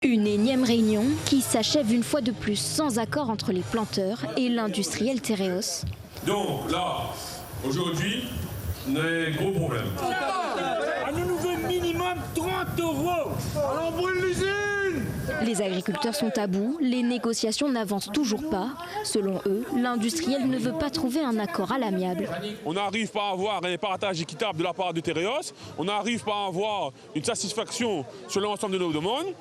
Une énième réunion qui s'achève une fois de plus sans accord entre les planteurs et l'industriel Tereos. Donc là, aujourd'hui, on a un gros problème. On nous veut minimum 30 €. On brûle l'usine. Les agriculteurs sont à bout, les négociations n'avancent toujours pas. Selon eux, l'industriel ne veut pas trouver un accord à l'amiable. On n'arrive pas à avoir un partage équitable de la part de Tereos. On n'arrive pas à avoir une satisfaction sur l'ensemble de nos demandes.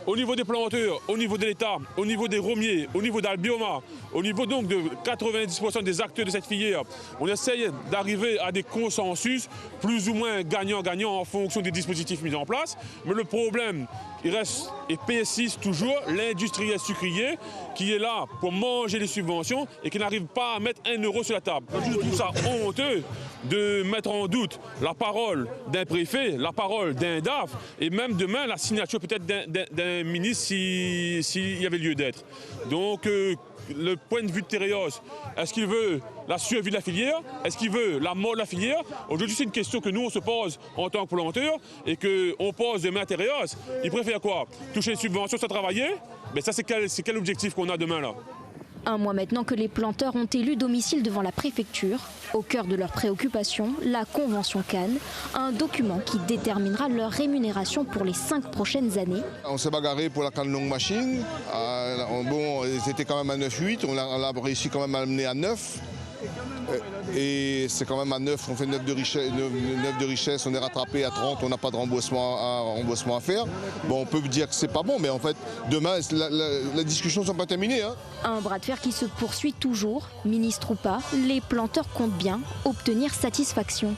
Au niveau des planteurs, au niveau de l'État, au niveau des romiers, au niveau d'Albioma, au niveau donc de 90% des acteurs de cette filière, on essaye d'arriver à des consensus plus ou moins gagnant-gagnant en fonction des dispositifs mis en place. Mais le problème, il reste et persiste toujours l'industriel sucrier qui est là pour manger les subventions et qui n'arrive pas à mettre 1 € sur la table. Je trouve ça honteux de mettre en doute la parole d'un préfet, la parole d'un DAF et même demain la signature peut-être d'un ministre s'il y avait lieu d'être. Donc le point de vue de Tereos, est-ce qu'il veut la survie de la filière? Est-ce qu'il veut la mort de la filière? Aujourd'hui, c'est une question que nous, on se pose en tant que planteurs et qu'on pose demain à Tereos. Il préfère quoi? Toucher une subvention sans travailler? Mais ça, c'est quel objectif qu'on a demain là? Un mois maintenant que les planteurs ont élu domicile devant la préfecture, au cœur de leurs préoccupations, la Convention Cannes, un document qui déterminera leur rémunération pour les 5 prochaines années. On s'est bagarré pour la canne longue machine. Bon, c'était quand même à 9,8, on l'a réussi quand même à amener à 9. Et c'est quand même à 9, on fait 9 de richesse, on est rattrapé à 30, on n'a pas de remboursement à faire. Bon, on peut dire que c'est pas bon, mais en fait, demain, la discussion ne sont pas terminées. Hein. Un bras de fer qui se poursuit toujours, ministre ou pas, les planteurs comptent bien obtenir satisfaction.